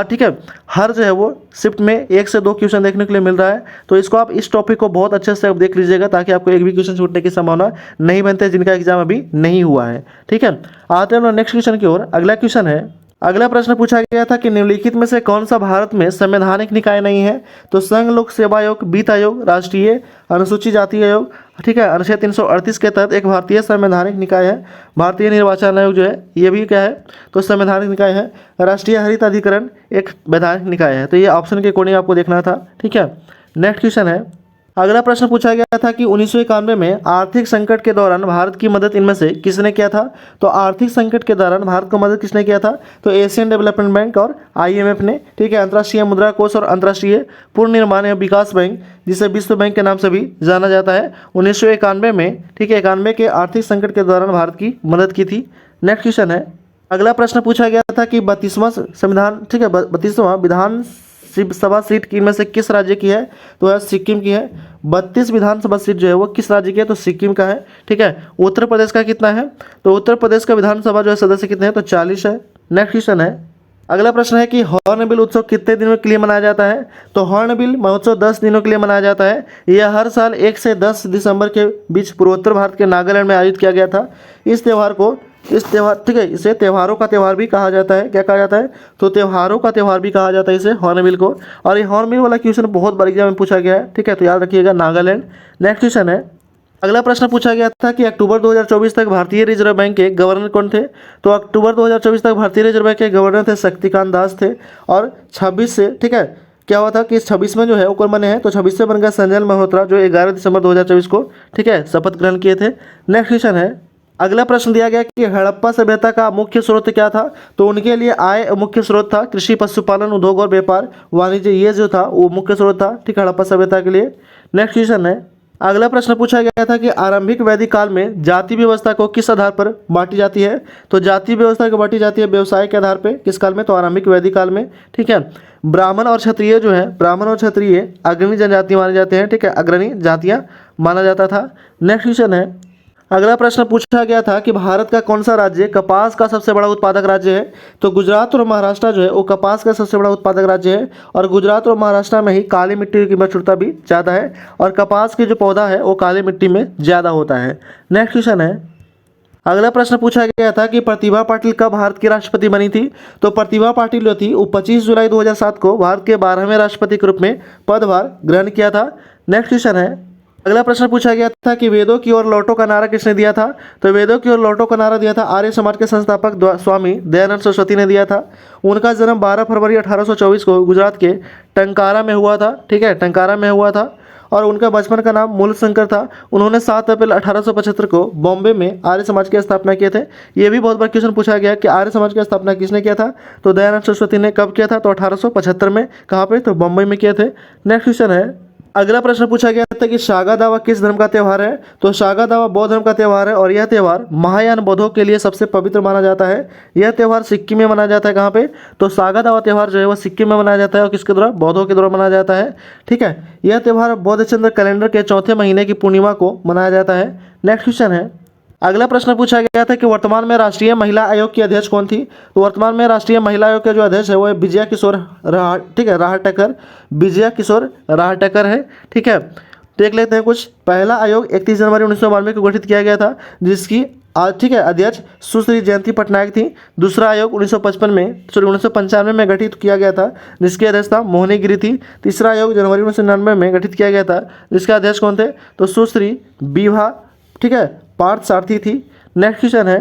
ठीक है, हर जो है वो शिफ्ट में 1 से 2 क्वेश्चन देखने के लिए मिल रहा है। तो इसको आप इस टॉपिक को बहुत अच्छे से आप देख लीजिएगा ताकि आपको एक भी क्वेश्चन छूटने की संभावना नहीं बनते जिनका एग्जाम अभी नहीं हुआ है। ठीक है, आते हैं नेक्स्ट क्वेश्चन की ओर। अगला क्वेश्चन है, अगला प्रश्न पूछा गया था कि निम्नलिखित में से कौन सा भारत में संवैधानिक निकाय नहीं है। तो संघ लोक सेवा आयोग, वित्त आयोग, राष्ट्रीय अनुसूचित जाति आयोग, ठीक है, अनुच्छेद 338 के तहत एक भारतीय संवैधानिक निकाय है। भारतीय निर्वाचन आयोग जो है ये भी क्या है, तो संवैधानिक निकाय है। राष्ट्रीय हरित अधिकरण एक वैधानिक निकाय है। तो ये ऑप्शन के अकॉर्डिंग आपको देखना था। ठीक है, नेक्स्ट क्वेश्चन है, अगला प्रश्न पूछा गया था कि 1991 में आर्थिक संकट के दौरान भारत की मदद इनमें से किसने किया था। तो आर्थिक संकट के दौरान भारत को मदद किसने किया था, तो एशियन डेवलपमेंट बैंक और IMF ने। ठीक है, अंतर्राष्ट्रीय मुद्रा कोष और अंतर्राष्ट्रीय पुनर्निर्माण एवं विकास बैंक, जिसे विश्व बैंक के नाम से भी जाना जाता है, 1991 में, ठीक है, 91 के आर्थिक संकट के दौरान भारत की मदद की थी। नेक्स्ट क्वेश्चन है, अगला प्रश्न पूछा गया था कि 32वां संविधान, ठीक है, 32वां विधान सभा सीट की में से किस राज्य की है, तो है सिक्किम की है। 32 विधानसभा सीट जो है वो किस राज्य की है, तो सिक्किम का है। ठीक है, उत्तर प्रदेश का कितना है, तो उत्तर प्रदेश का विधानसभा जो है सदस्य कितने हैं, तो 40 है। नेक्स्ट क्वेश्चन है, अगला प्रश्न है कि हॉर्नबिल उत्सव कितने दिनों के लिए मनाया जाता है? तो हॉर्नबिल महोत्सव 10 दिनों के लिए मनाया जाता है। यह हर साल 1 से 10 दिसंबर के बीच पूर्वोत्तर भारत के नागालैंड में आयोजित किया गया था। इस त्यौहार ठीक है, इसे त्योहारों का त्यौहार भी कहा जाता है। क्या कहा जाता है? तो त्योहारों का त्यौहार भी कहा जाता है इसे, हॉर्नबिल को। और ये हॉर्नबिल वाला क्वेश्चन बहुत बार एग्जाम में पूछा गया है, ठीक है, तो याद रखिएगा नागालैंड। नेक्स्ट क्वेश्चन है, अगला प्रश्न पूछा गया था कि अक्टूबर 2024 तक भारतीय रिजर्व बैंक के गवर्नर कौन थे? तो अक्टूबर 2024 तक भारतीय रिजर्व बैंक के गवर्नर थे शक्तिकांत दास थे। और 26 से, ठीक है, क्या हुआ था कि 26 में जो है वो कौन बने हैं? तो 26 से बन गया संजय मल्होत्रा, जो 11 दिसंबर 2024 को, ठीक है, शपथ ग्रहण किए थे। नेक्स्ट क्वेश्चन है, अगला प्रश्न दिया गया कि हड़प्पा सभ्यता का मुख्य स्रोत क्या था? तो उनके लिए आय मुख्य स्रोत था, कृषि, पशुपालन, उद्योग और व्यापार वाणिज्य, ये जो था वो मुख्य स्रोत था, ठीक है, हड़प्पा सभ्यता के लिए। नेक्स्ट क्वेश्चन है, अगला प्रश्न पूछा गया था कि आरंभिक वैदिक काल में जाति व्यवस्था को किस आधार पर बांटी जाती है? तो जाति व्यवस्था को बांटी जाती है व्यवसाय के आधार पे। किस काल में? तो आरंभिक वैदिक काल में, ठीक है। ब्राह्मण और क्षत्रिय जो है, ब्राह्मण और क्षत्रिय अग्रणी जनजाति माने जाते हैं, ठीक है, अग्रणी जातियाँ माना जाता था। नेक्स्ट क्वेश्चन है, अगला प्रश्न पूछा गया था कि भारत का कौन सा राज्य कपास का सबसे बड़ा उत्पादक राज्य है? तो गुजरात और महाराष्ट्र जो है वो कपास का सबसे बड़ा उत्पादक राज्य है। और गुजरात और महाराष्ट्र में ही काली मिट्टी की प्रचुरता भी ज़्यादा है, और कपास की जो पौधा है वो काली मिट्टी में ज़्यादा होता है। नेक्स्ट क्वेश्चन है, अगला प्रश्न पूछा गया था कि प्रतिभा पाटिल कब भारत की राष्ट्रपति बनी थी? तो प्रतिभा पाटिल जो थी वो 25 जुलाई 2007 को भारत के 12वें राष्ट्रपति के रूप में पदभार ग्रहण किया था। नेक्स्ट क्वेश्चन है, अगला प्रश्न पूछा गया था कि वेदों की ओर लौटो का नारा किसने दिया था? तो वेदों की ओर लौटो का नारा दिया था आर्य समाज के संस्थापक स्वामी दयानंद सरस्वती ने दिया था। उनका जन्म 12 फरवरी 1824 को गुजरात के टंकारा में हुआ था, ठीक है, टंकारा में हुआ था। और उनका बचपन का नाम मूलशंकर था। उन्होंने 7 अप्रैल 1875 को बॉम्बे में आर्य समाज की स्थापना किए थे। ये भी बहुत बार क्वेश्चन पूछा गया कि आर्य समाज की स्थापना किसने किया था? तो दयानंद सरस्वती ने कब किया था? तो 1875 में। कहाँ पे? तो बम्बई में किए थे। नेक्स्ट क्वेश्चन है, अगला प्रश्न पूछा गया था कि शागा दावा किस धर्म का त्यौहार है? तो शागा दावा बौद्ध धर्म का त्यौहार है, और यह त्यौहार महायान बौद्धों के लिए सबसे पवित्र माना जाता है। यह त्यौहार सिक्किम में मनाया जाता है। कहाँ पे? तो शागा दावा त्यौहार जो है वह सिक्किम में मनाया जाता है, और किसके द्वारा? बौद्धों के द्वारा मनाया जाता है, ठीक है। यह त्यौहार बौद्ध चंद्र कैलेंडर के चौथे महीने की पूर्णिमा को मनाया जाता है। नेक्स्ट क्वेश्चन है, अगला प्रश्न पूछा गया था कि वर्तमान में राष्ट्रीय महिला आयोग की अध्यक्ष कौन थी? तो वर्तमान में राष्ट्रीय महिला आयोग के जो अध्यक्ष है वो विजया किशोर ठीक है, राहटकर, विजया किशोर राहटकर है, ठीक है। देख लेते हैं कुछ। पहला आयोग 31 जनवरी 1992 को गठित किया गया था, जिसकी ठीक है अध्यक्ष सुश्री जयंती पटनायक थी। दूसरा आयोग 1995 में गठित किया गया था, जिसकी अध्यक्षता मोहनी गिरी थी। तीसरा आयोग जनवरी 1999 में गठित किया गया था, जिसके अध्यक्ष कौन थे? तो सुश्री बीभा, ठीक है, पार्थ सारथी थी। नेक्स्ट क्वेश्चन है,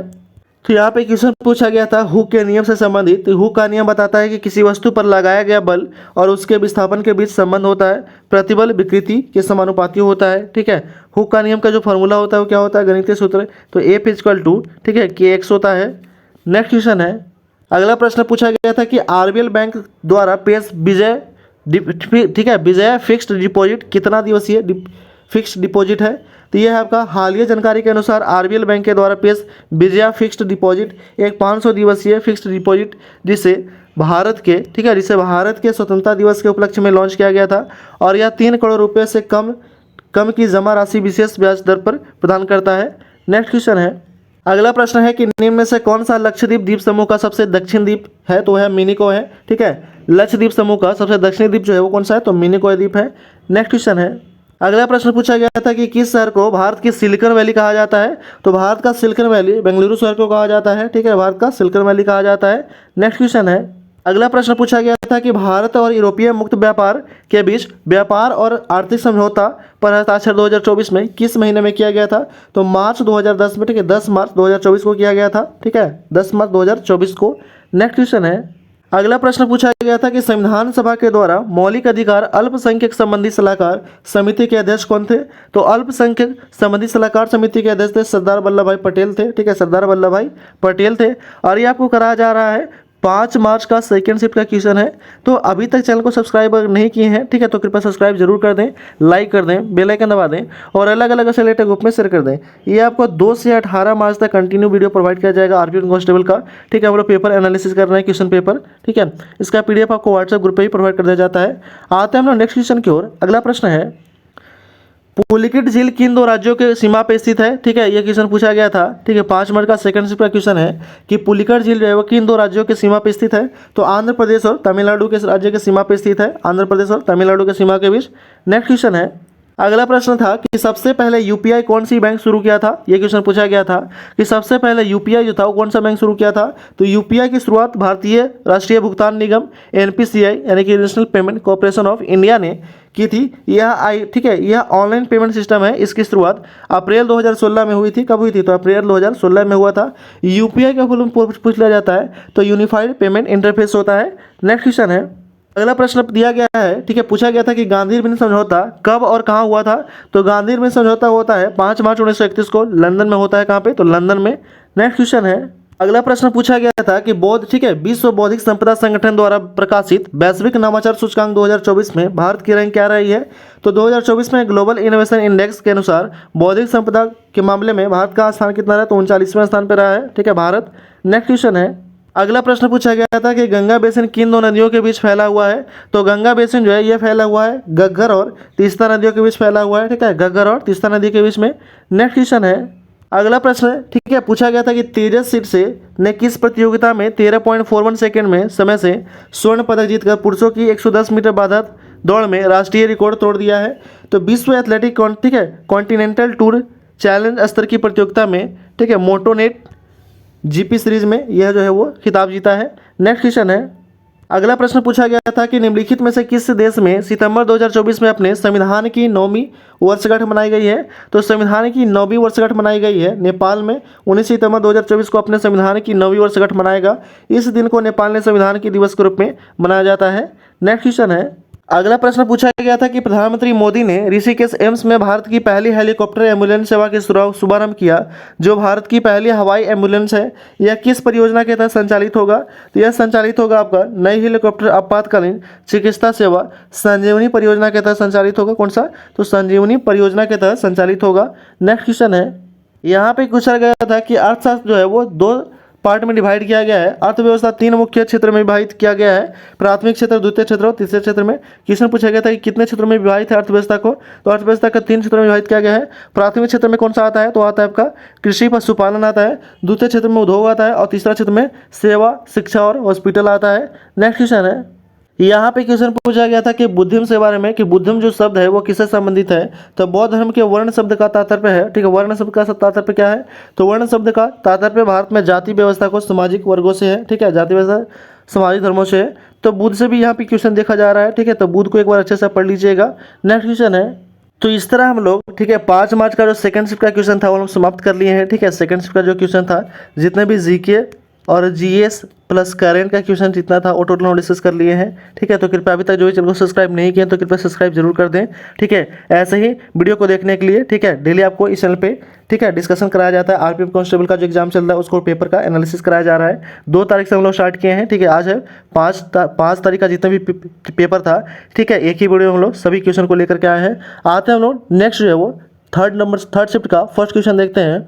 तो यहाँ पे क्वेश्चन पूछा गया था हुक के नियम से संबंधित। तो हुक का नियम बताता है कि किसी वस्तु पर लगाया गया बल और उसके विस्थापन के बीच संबंध होता है, प्रतिबल विकृति के समानुपाती होता है, ठीक है। हुक का नियम का जो फॉर्मूला होता है वो क्या होता है? गणितीय सूत्र, तो F = ठीक है kx होता है। नेक्स्ट क्वेश्चन है, अगला प्रश्न पूछा गया था कि RBL बैंक द्वारा पेश विजय, ठीक है, विजय फिक्स्ड डिपॉजिट कितना दिवसीय फिक्स्ड डिपॉजिट है? तो यह है आपका हालिया जानकारी के अनुसार RBL बैंक के द्वारा पेश विजया फिक्स्ड डिपॉजिट एक 500 दिवसीय फिक्स्ड डिपॉजिट, जिसे भारत के, ठीक है, जिसे भारत के स्वतंत्रता दिवस के उपलक्ष्य में लॉन्च किया गया था। और यह 3 करोड़ रुपये से कम की जमा राशि विशेष ब्याज दर पर प्रदान करता है। नेक्स्ट क्वेश्चन है, अगला प्रश्न है कि निम्न में से कौन सा लक्षद्वीप द्वीप समूह का सबसे दक्षिण द्वीप है? तो वह मिनिकॉय है, ठीक है। लक्षद्वीप समूह का सबसे दक्षिणी द्वीप जो है वो कौन सा है? तो मिनिकॉय द्वीप है। नेक्स्ट क्वेश्चन है, अगला प्रश्न पूछा गया था कि किस शहर को भारत की सिलिकॉन वैली कहा जाता है? तो भारत का सिलिकॉन वैली बेंगलुरु शहर को कहा जाता है, ठीक है, भारत का सिलिकॉन वैली कहा जाता है। नेक्स्ट क्वेश्चन है, अगला प्रश्न पूछा गया था कि भारत और यूरोपीय मुक्त व्यापार के बीच व्यापार और आर्थिक समझौता पर हस्ताक्षर 2024 में किस महीने में किया गया था? तो मार्च 2010 में, ठीक है, 10 मार्च 2024 को किया गया था, ठीक है, 10 मार्च 2024 को। नेक्स्ट क्वेश्चन है, अगला प्रश्न पूछा गया था कि संविधान सभा के द्वारा मौलिक अधिकार अल्पसंख्यक संबंधी सलाहकार समिति के अध्यक्ष कौन थे? तो अल्पसंख्यक संबंधी सलाहकार समिति के अध्यक्ष थे सरदार वल्लभ भाई पटेल थे, ठीक है, सरदार वल्लभ भाई पटेल थे। और ये आपको कराया जा रहा है 5 मार्च का सेकंड शिफ्ट का क्वेश्चन है। तो अभी तक चैनल को सब्सक्राइब नहीं किए हैं, ठीक है, तो कृपया सब्सक्राइब जरूर कर दें, लाइक कर दें, बेल आइकन दबा दें और अलग अलग ऐसे रिलेटेड ग्रुप में शेयर कर दें। ये आपको 2 से 18 मार्च तक कंटिन्यू वीडियो प्रोवाइड किया जाएगा आरपीएफ कांस्टेबल का, ठीक है। हम लोग पेपर एनालिसिस कर रहे हैं, क्वेश्चन पेपर, ठीक है। इसका PDF आपको व्हाट्सएप ग्रुप पर ही प्रोवाइड कर दिया जाता है। आते हैं हम लोग नेक्स्ट क्वेश्चन की ओर। अगला प्रश्न है, पुलिकेट झील किन दो राज्यों के सीमा पे स्थित है? ठीक है, ये क्वेश्चन पूछा गया था। ठीक है, 5 मार्च का सेकंड शिफ्ट का क्वेश्चन है कि पुलिकेट झील जो है वो किन दो राज्यों के सीमा पे स्थित है? तो आंध्र प्रदेश और तमिलनाडु के राज्य के सीमा पे स्थित है, आंध्र प्रदेश और तमिलनाडु के सीमा के बीच। नेक्स्ट क्वेश्चन है, अगला प्रश्न था कि सबसे पहले यूपीआई कौन सी बैंक शुरू किया था? ये क्वेश्चन पूछा गया था कि सबसे पहले यूपीआई जो था वो कौन सा बैंक शुरू किया था? तो यूपीआई की शुरुआत भारतीय राष्ट्रीय भुगतान निगम एनपीसीआई यानी कि national payment corporation of India ने की थी। ठीक है, यह ऑनलाइन पेमेंट सिस्टम है। इसकी शुरुआत अप्रैल 2016 में हुई थी। कब हुई थी? तो अप्रैल 2016 में हुआ था। यूपीआई का फुल पूछ लिया जाता है तो यूनिफाइड पेमेंट इंटरफेस होता है। नेक्स्ट क्वेश्चन है, अगला प्रश्न दिया गया है। ठीक है, पूछा गया था कि गांधी मिल समझौता कब और कहाँ हुआ था? तो गांधी मिल समझौता होता है 5 मार्च 1931 को लंदन में होता है। कहाँ पे? तो लंदन में। नेक्स्ट क्वेश्चन है, अगला प्रश्न पूछा गया था कि ठीक है, विश्व बौद्धिक संपदा संगठन द्वारा प्रकाशित वैश्विक नवाचार सूचकांक 2024 में भारत की रैंक क्या रही है? तो 2024 में ग्लोबल इनोवेशन इंडेक्स के अनुसार बौद्धिक संपदा के मामले में भारत का स्थान कितना रहा? तो 39वें स्थान पर रहा है। ठीक है, भारत। नेक्स्ट क्वेश्चन है, अगला प्रश्न पूछा गया था कि गंगा बेसिन किन दो नदियों के बीच फैला हुआ है? तो गंगा बेसिन जो है ये फैला हुआ है घग्गर और तीस्ता नदियों के बीच फैला हुआ है। ठीक है, घग्गर और तीस्ता नदी के बीच में। नेक्स्ट क्वेश्चन है, अगला प्रश्न ठीक है, पूछा गया था कि तेजस सीट से ने किस प्रतियोगिता में 13.41 सेकेंड में समय से स्वर्ण पदक जीतकर पुरुषों की 110 मीटर बाधा दौड़ में राष्ट्रीय रिकॉर्ड तोड़ दिया है? तो विश्व एथलेटिक ठीक है कॉन्टिनेंटल टूर चैलेंज स्तर की प्रतियोगिता में ठीक है मोटोनेट जीपी सीरीज में यह जो है वो खिताब जीता है। नेक्स्ट क्वेश्चन है, अगला प्रश्न पूछा गया था कि निम्नलिखित में से किस देश में सितंबर 2024 में अपने संविधान की 9वीं वर्षगांठ मनाई गई है? तो संविधान की 9वीं वर्षगांठ मनाई गई है नेपाल में। 19 सितंबर 2024 को अपने संविधान की 9वीं वर्षगांठ मनाएगा। इस दिन को नेपाल ने संविधान के दिवस के रूप में मनाया जाता है। नेक्स्ट क्वेश्चन है, अगला प्रश्न पूछा गया था कि प्रधानमंत्री मोदी ने ऋषिकेश एम्स में भारत की पहली हेलीकॉप्टर एम्बुलेंस सेवा की शुभारंभ किया, जो भारत की पहली हवाई एम्बुलेंस है। यह किस परियोजना के तहत संचालित होगा? तो यह संचालित होगा आपका नई हेलीकॉप्टर आपातकालीन चिकित्सा सेवा संजीवनी परियोजना के तहत संचालित होगा। कौन सा? तो संजीवनी परियोजना के तहत संचालित होगा। नेक्स्ट क्वेश्चन है, यहाँ पे पूछा गया था कि अर्थशास्त्र जो है वो 2 पार्ट में डिवाइड किया गया है। अर्थव्यवस्था 3 मुख्य क्षेत्र में विभाजित किया गया है, प्राथमिक क्षेत्र, द्वितीय क्षेत्र और तीसरे क्षेत्र में। क्वेश्चन पूछा गया था कि कितने क्षेत्रों में विभाजित है अर्थव्यवस्था को? तो अर्थव्यवस्था का 3 क्षेत्रों में विभाजित किया गया है। प्राथमिक क्षेत्र में कौन सा आता है? तो आता है आपका कृषि पशुपालन आता है, द्वितीय क्षेत्र में उद्योग आता है और तीसरा क्षेत्र में सेवा शिक्षा और हॉस्पिटल आता है। नेक्स्ट क्वेश्चन है, यहाँ पे क्वेश्चन पूछा गया था कि बुद्धिज्म के बारे में कि बुद्धिज्म जो शब्द है वो किससे संबंधित है? तो बौद्ध धर्म के वर्ण शब्द का तात्पर्य है। ठीक है, वर्ण शब्द का तात्पर्य क्या है? तो वर्ण शब्द का तात्पर्य भारत में जाति व्यवस्था को सामाजिक वर्गों से है। ठीक है, जाति व्यवस्था सामाजिक धर्मों से है। तो बुद्ध से भी यहाँ पे क्वेश्चन देखा जा रहा है। ठीक है, तो बुद्ध को एक बार अच्छे से पढ़ लीजिएगा। नेक्स्ट क्वेश्चन है, तो इस तरह हम लोग ठीक है 5 मार्च का जो सेकंड शिफ्ट का क्वेश्चन था वो हम समाप्त कर लिए हैं। ठीक है, सेकंड शिफ्ट का जो क्वेश्चन था जितने भी जीके और जीएस प्लस करेंट का क्वेश्चन जितना था वो टोटल हम डिस्कस कर लिए हैं। ठीक है, तो कृपया अभी तक जो चैनल को सब्सक्राइब नहीं किए तो कृपया सब्सक्राइब जरूर कर दें। ठीक है, ऐसे ही वीडियो को देखने के लिए ठीक है डेली आपको इस चैनल पे ठीक है डिस्कशन कराया जाता है। आरपीएफ कांस्टेबल का जो एग्जाम चल रहा है उसको पेपर का एनालिसिस कराया जा रहा है। 2 तारीख से हम लोग स्टार्ट किए हैं। ठीक है, आज है 5 तारीख का जितना भी पेपर था ठीक है एक ही वीडियो हम लोग सभी क्वेश्चन को लेकर के आए हैं। आते हैं हम लोग नेक्स्ट जो है वो थर्ड शिफ्ट का फर्स्ट क्वेश्चन देखते हैं।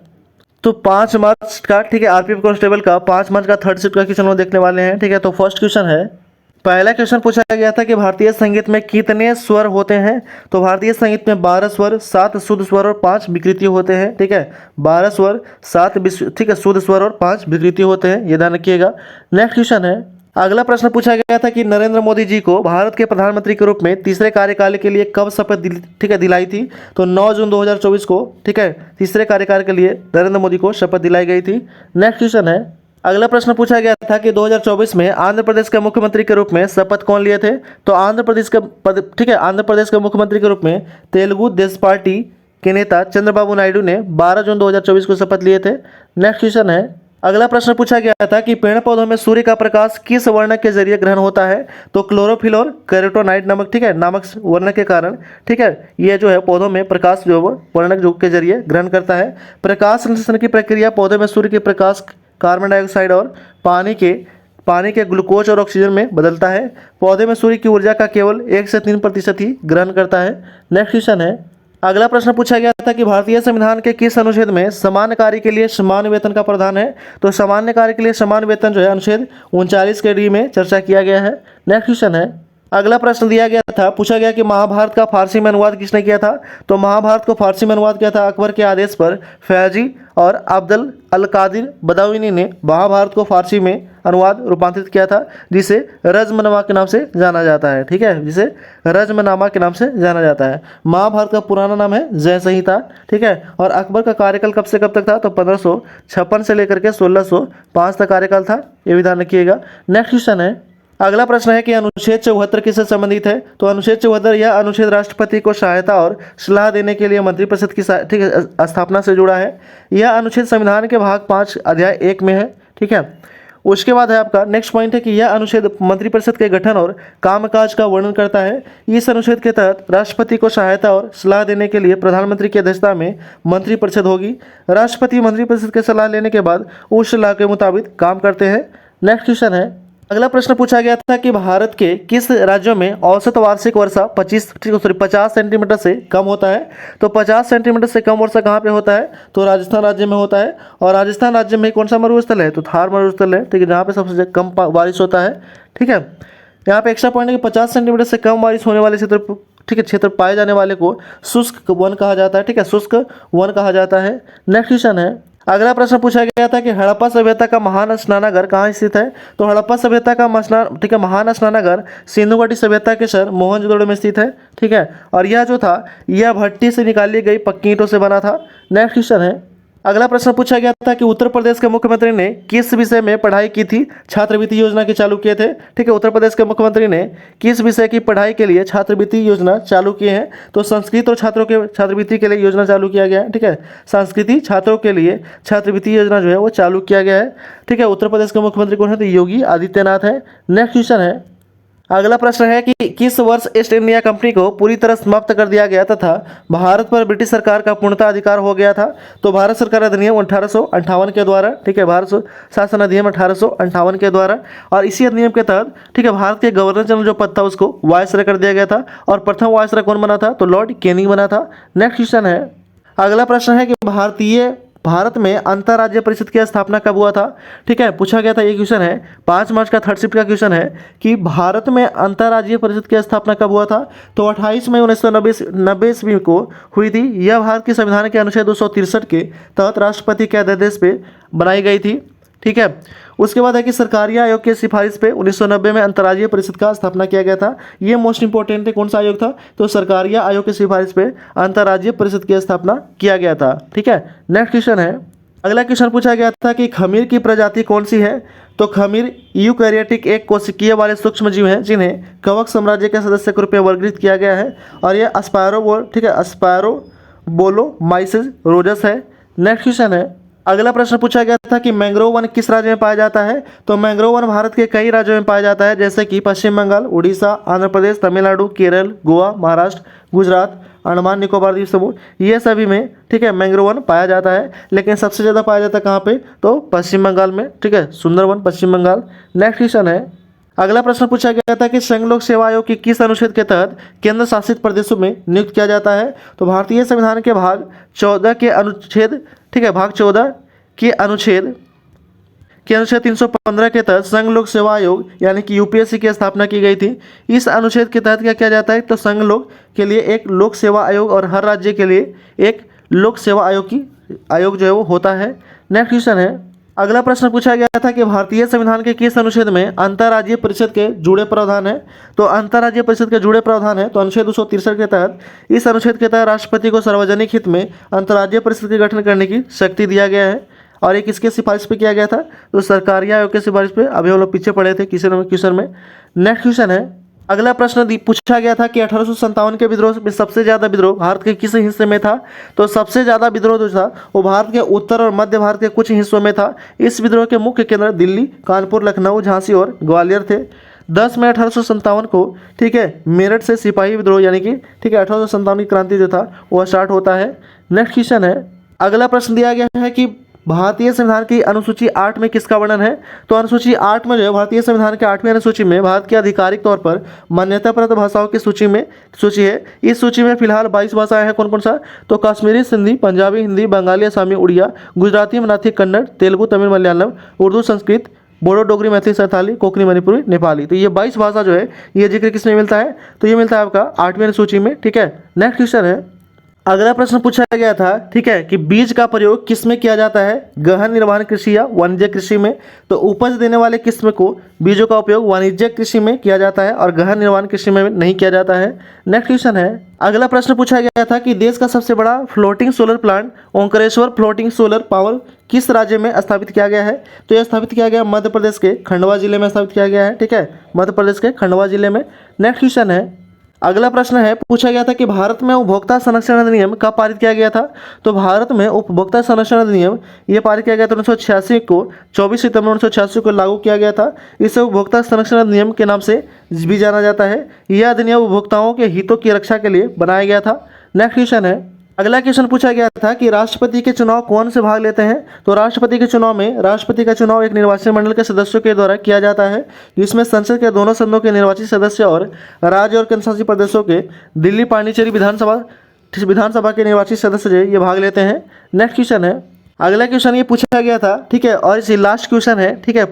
तो 5 मार्च का ठीक है आरपीएफ कांस्टेबल का 5 मार्च का थर्ड शिफ्ट का क्वेश्चन वो देखने वाले हैं। ठीक है, तो फर्स्ट क्वेश्चन है, पहला क्वेश्चन पूछा गया था कि भारतीय संगीत में कितने स्वर होते हैं? तो भारतीय संगीत में 12 स्वर, 7 शुद्ध स्वर और 5 विकृति होते हैं। ठीक है, 12 स्वर, 7 ठीक है शुद्ध स्वर और 5 विकृति होते हैं, ये ध्यान रखिएगा। नेक्स्ट क्वेश्चन है, अगला प्रश्न पूछा गया था कि नरेंद्र मोदी जी को भारत के प्रधानमंत्री के रूप में तीसरे कार्यकाल के लिए कब शपथ ठीक है दिलाई थी? तो 9 जून 2024 को ठीक है तीसरे कार्यकाल के लिए नरेंद्र मोदी को शपथ दिलाई गई थी। नेक्स्ट क्वेश्चन है, अगला प्रश्न पूछा गया था कि 2024 में आंध्र प्रदेश के मुख्यमंत्री के रूप में शपथ कौन लिए थे? तो आंध्र प्रदेश के मुख्यमंत्री के रूप में तेलुगु देश पार्टी के नेता चंद्रबाबू नायडू ने 12 जून 2024 को शपथ लिए थे। नेक्स्ट क्वेश्चन है, अगला प्रश्न पूछा गया था कि पेड़ पौधों में सूर्य का प्रकाश किस वर्णक के जरिए ग्रहण होता है? तो क्लोरोफिल और कैरोटोनाइट नामक ठीक है नामक वर्णक के कारण ठीक है ये जो है पौधों में प्रकाश जो है वर्णक जो के जरिए ग्रहण करता है। प्रकाश संश्लेषण की प्रक्रिया पौधे में सूर्य के प्रकाश कार्बन डाइऑक्साइड और पानी के ग्लूकोज और ऑक्सीजन में बदलता है। पौधे में सूर्य की ऊर्जा का केवल 1 से 3% ही ग्रहण करता है। नेक्स्ट क्वेश्चन है, अगला प्रश्न पूछा गया था कि भारतीय संविधान के किस अनुच्छेद में समान कार्य के लिए समान वेतन का प्रावधान है? तो सामान्य कार्य के लिए समान वेतन जो है अनुच्छेद 39 के डी में चर्चा किया गया है। नेक्स्ट क्वेश्चन है, अगला प्रश्न दिया गया था, पूछा गया कि महाभारत का फारसी में अनुवाद किसने किया था। तो महाभारत को फारसी में अनुवाद किया था अकबर के आदेश पर फैजी और अब्दुल अल कादिर बदायूनी ने महाभारत को फारसी में अनुवाद रूपांतरित किया था, जिसे रज़्मनामा के नाम से जाना जाता है। ठीक है, जिसे रज़्मनामा के नाम से जाना जाता है। महाभारत का पुराना नाम है जय संहिता। ठीक है, और अकबर का कार्यकाल कब से कब तक था, तो 1556 से लेकर के 1605 तक कार्यकाल था। ये भी ध्यान रखिएगा। नेक्स्ट क्वेश्चन है, अगला प्रश्न है कि अनुच्छेद 74 किससे संबंधित है। तो अनुच्छेद 74 यह अनुच्छेद राष्ट्रपति को सहायता और सलाह देने के लिए मंत्रिपरिषद की ठीक है स्थापना से जुड़ा है। यह अनुच्छेद संविधान के भाग 5 अध्याय 1 में है। ठीक है, उसके बाद है आपका नेक्स्ट पॉइंट है कि यह अनुच्छेद मंत्रिपरिषद के गठन और कामकाज का वर्णन करता है। इस अनुच्छेद के तहत राष्ट्रपति को सहायता और सलाह देने के लिए प्रधानमंत्री की अध्यक्षता में मंत्रिपरिषद होगी। राष्ट्रपति मंत्रिपरिषद की सलाह लेने के बाद उस सलाह के मुताबिक काम करते हैं। नेक्स्ट क्वेश्चन है, अगला प्रश्न पूछा गया था कि भारत के किस राज्यों में औसत वार्षिक वर्षा 50 सेंटीमीटर से कम होता है। तो 50 सेंटीमीटर से कम वर्षा कहाँ पे होता है, तो राजस्थान राज्य में होता है। और राजस्थान राज्य में कौन सा मरुस्थल है, तो थार मरुस्थल है। ठीक है, जहाँ पे सबसे कम बारिश होता है। ठीक है, यहाँ पे एक्स्ट्रा पॉइंट है कि 50 सेंटीमीटर से कम बारिश होने वाले क्षेत्र, ठीक है, क्षेत्र पाए जाने वाले को शुष्क वन कहा जाता है। ठीक है, शुष्क वन कहा जाता है। नेक्स्ट क्वेश्चन है, अगला प्रश्न पूछा गया था कि हड़प्पा सभ्यता का महान स्नानागार कहाँ स्थित है। तो हड़प्पा सभ्यता का ठीक है महान स्नानागार सिंधु घाटी सभ्यता के शहर मोहनजोदड़ो में स्थित है। ठीक है, और यह जो था यह भट्टी से निकाली गई पक्की ईंटों से बना था। नेक्स्ट क्वेश्चन है, अगला प्रश्न पूछा गया था कि उत्तर प्रदेश के मुख्यमंत्री ने किस विषय में पढ़ाई की थी, छात्रवृत्ति योजना के चालू किए थे। ठीक है, उत्तर प्रदेश के मुख्यमंत्री ने किस विषय की पढ़ाई के लिए छात्रवृत्ति योजना चालू किए हैं। तो संस्कृत और छात्रों के छात्रवृत्ति के लिए योजना चालू किया गया है। ठीक है, संस्कृति छात्रों के लिए छात्रवृत्ति योजना जो है वो चालू किया गया है। ठीक है, उत्तर प्रदेश के मुख्यमंत्री कौन है, तो योगी आदित्यनाथ है। नेक्स्ट क्वेश्चन है, अगला प्रश्न है कि किस वर्ष ईस्ट इंडिया कंपनी को पूरी तरह समाप्त कर दिया गया तथा भारत पर ब्रिटिश सरकार का पूर्णतः अधिकार हो गया था। तो भारत सरकार अधिनियम 1858 के द्वारा, ठीक है, भारत शासन अधिनियम 1858 के द्वारा, और इसी अधिनियम के तहत ठीक है भारत के गवर्नर जनरल जो पद था उसको वायसराय कर दिया गया था। और प्रथम वायसराय कौन बना था, तो लॉर्ड कैनिंग बना था। नेक्स्ट क्वेश्चन है, अगला प्रश्न है कि भारत में अंतर्राज्य परिषद की स्थापना कब हुआ था। ठीक है, पूछा गया था। ये क्वेश्चन है 5 मार्च का थर्ड शिफ्ट का क्वेश्चन है कि भारत में अंतर्राज्यीय परिषद की स्थापना कब हुआ था। तो 28 मई 1990 ईस्वी को हुई थी। यह भारत के संविधान के अनुच्छेद 263 के तहत राष्ट्रपति के आदेश पे बनाई गई थी। ठीक है, उसके बाद है कि सरकारी आयोग की सिफारिश पे 1990 में अंतर्राज्यीय परिषद का स्थापना किया गया था। ये मोस्ट इंपॉर्टेंट है, कौन सा आयोग था, तो सरकारी आयोग की सिफारिश पे अंतर्राज्यीय परिषद की स्थापना किया गया था। ठीक है, नेक्स्ट क्वेश्चन है, अगला क्वेश्चन पूछा गया था कि खमीर की प्रजाति कौन सी है। तो खमीर यूकैरियोटिक एक कोशिकीय वाले सूक्ष्म जीव हैं जिन्हें कवक साम्राज्य के सदस्य के रूप में वर्गीकृत किया गया है, और यह अस्पायरोबोलोमाइसिस रोजस है। नेक्स्ट क्वेश्चन है, अगला प्रश्न पूछा गया था कि मैंग्रोव वन किस राज्य में पाया जाता है। तो मैंग्रोव वन भारत के कई राज्यों में पाया जाता है, जैसे कि पश्चिम बंगाल, उड़ीसा, आंध्र प्रदेश, तमिलनाडु, केरल, गोवा, महाराष्ट्र, गुजरात, अंडमान निकोबार द्वीप समूह, ये सभी में ठीक है मैंग्रोव वन पाया जाता है। लेकिन सबसे ज़्यादा पाया जाता है कहाँ पे, तो पश्चिम बंगाल में। ठीक है, सुंदरवन पश्चिम बंगाल। नेक्स्ट क्वेश्चन है, अगला प्रश्न पूछा गया था कि संघ लोक सेवा आयोग की किस अनुच्छेद के तहत केंद्र शासित प्रदेशों में नियुक्त किया जाता है। तो भारतीय संविधान के भाग 14 के अनुच्छेद, ठीक है, भाग 14 के अनुच्छेद 315 के तहत संघ लोक सेवा आयोग यानी कि यूपीएससी की स्थापना की गई थी। इस अनुच्छेद के तहत क्या किया जाता है, तो संघ लोक के लिए एक लोक सेवा आयोग और हर राज्य के लिए एक लोक सेवा आयोग जो है वो होता है। नेक्स्ट क्वेश्चन है, अगला प्रश्न पूछा गया था कि भारतीय संविधान के किस अनुच्छेद में अंतर्राज्यीय परिषद के जुड़े प्रावधान है। तो अंतर्राज्यीय परिषद के जुड़े प्रावधान है तो अनुच्छेद 263 के तहत, इस अनुच्छेद के तहत राष्ट्रपति को सार्वजनिक हित में अंतर्राज्यीय परिषद के गठन करने की शक्ति दिया गया है। और ये किसके सिफारिश पे किया गया था, तो सरकारी आयोग के सिफारिश पे। अभी हम लोग पीछे पढ़े थे क्वेश्चन में। नेक्स्ट क्वेश्चन है, अगला प्रश्न पूछा गया था कि 1857 के विद्रोह में सबसे ज़्यादा विद्रोह भारत के किस हिस्से में था। तो सबसे ज़्यादा विद्रोह जो था वो भारत के उत्तर और मध्य भारत के कुछ हिस्सों में था। इस विद्रोह के मुख्य केंद्र दिल्ली, कानपुर, लखनऊ, झांसी और ग्वालियर थे। 10 मई 1857 को ठीक है मेरठ से सिपाही विद्रोह यानी कि ठीक है 1857 की क्रांति जो था वह स्टार्ट होता है। नेक्स्ट क्वेश्चन है, अगला प्रश्न दिया गया है कि भारतीय संविधान की अनुसूची 8 में किसका वर्णन है। तो अनुसूची 8 में जो है भारतीय संविधान के 8वीं अनुसूची में भारत की आधिकारिक तौर पर मान्यता प्राप्त भाषाओं की सूची है। इस सूची में फिलहाल 22 भाषाएं हैं। कौन कौन सा, तो कश्मीरी, सिंधी, पंजाबी, हिंदी, बंगाली, असमी, उड़िया, गुजराती, मराठी, कन्नड़, तेलुगु, तमिल, मलयालम, उर्दू, संस्कृत, बोडो, डोगरी, मैथिली, संथाली, कोंकणी, मणिपुरी, नेपाली। तो ये 22 भाषा जो है ये जिक्र किसमें मिलता है? तो ये मिलता है आपका 8वीं अनुसूची में। ठीक है, नेक्स्ट क्वेश्चन है, अगला प्रश्न पूछा गया था, ठीक है, कि बीज का प्रयोग किस में किया जाता है? गहन निर्माण कृषि या वाणिज्य कृषि में? तो उपज देने वाले किस्म को बीजों का उपयोग वाणिज्य कृषि में किया जाता है और गहन निर्माण कृषि में नहीं किया जाता है। नेक्स्ट क्वेश्चन है, अगला प्रश्न पूछा गया था कि देश का सबसे बड़ा floating solar plant Omkareshwar floating solar power किस राज्य में स्थापित किया गया है? तो यह स्थापित किया गया मध्य प्रदेश के खंडवा जिले में स्थापित किया गया है। ठीक है, मध्य प्रदेश के खंडवा जिले में। नेक्स्ट क्वेश्चन है, अगला प्रश्न है, पूछा गया था कि भारत में उपभोक्ता संरक्षण अधिनियम कब पारित किया गया था? तो भारत में उपभोक्ता संरक्षण अधिनियम ये पारित किया गया था 1986 को, 24 सितंबर 1986 को लागू किया गया था। इसे उपभोक्ता संरक्षण अधिनियम के नाम से भी जाना जाता है। यह अधिनियम उपभोक्ताओं के हितों की रक्षा के लिए बनाया गया था। नेक्स्ट क्वेश्चन है, अगला क्वेश्चन पूछा गया था कि राष्ट्रपति के चुनाव कौन से भाग लेते हैं? तो राष्ट्रपति के चुनाव में राष्ट्रपति का चुनाव एक निर्वाचन मंडल के सदस्यों के द्वारा किया जाता है, जिसमें संसद के दोनों सदनों के निर्वाचित सदस्य और राज्य और केंद्रशासित प्रदेशों के दिल्ली पांडिचेरी विधानसभा के निर्वाचित सदस्य जो ये भाग लेते हैं। नेक्स्ट क्वेश्चन है, अगला क्वेश्चन ये पूछा गया था, ठीक है, और इसे लास्ट क्वेश्चन है, ठीक है,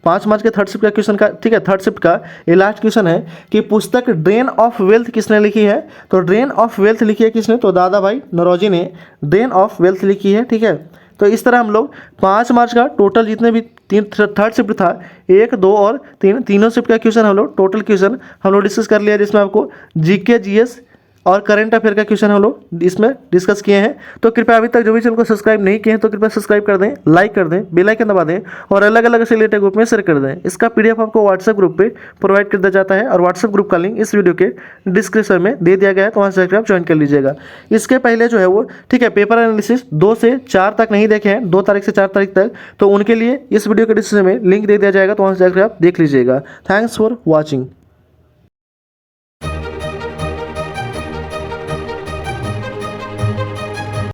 5 मार्च के थर्ड शिफ्ट का क्वेश्चन का, ठीक है, थर्ड शिफ्ट का ये लास्ट क्वेश्चन है कि पुस्तक ड्रेन ऑफ वेल्थ किसने लिखी है? तो ड्रेन ऑफ वेल्थ लिखी है किसने? तो दादा भाई नौरोजी ने ड्रेन ऑफ वेल्थ लिखी है। ठीक है, तो इस तरह हम लोग 5 मार्च का टोटल जितने भी थर्ड शिफ्ट था 1, 2 और 3 तीनों शिफ्ट का क्वेश्चन हम लोग टोटल क्वेश्चन हम लोग डिस्कस कर लिया, जिसमें आपको जीके, जीएस और करंट अफेयर का क्वेश्चन हम लोग इसमें डिस्कस किए हैं। तो कृपया अभी तक जो भी चैनल को सब्सक्राइब नहीं किए हैं तो कृपया सब्सक्राइब कर दें, लाइक कर दें, बेल आइकन दबा दें और अलग अलग से रिलेटेड ग्रुप में शेयर कर दें। इसका पीडीएफ आपको व्हाट्सएप ग्रुप पे प्रोवाइड कर दिया जाता है और व्हाट्सएप ग्रुप का लिंक इस वीडियो के डिस्क्रिप्शन में दे दिया गया है, तो वहाँ से आप ज्वाइन कर लीजिएगा। इसके पहले जो है वो, ठीक है, पेपर एनालिसिस 2 से 4 तक नहीं देखे हैं, 2 तारीख से 4 तारीख तक, तो उनके लिए इस वीडियो के डिस्क्रिप्शन में लिंक दे दिया जाएगा, तो वहाँ से जाकर आप देख लीजिएगा। Thanks for watching.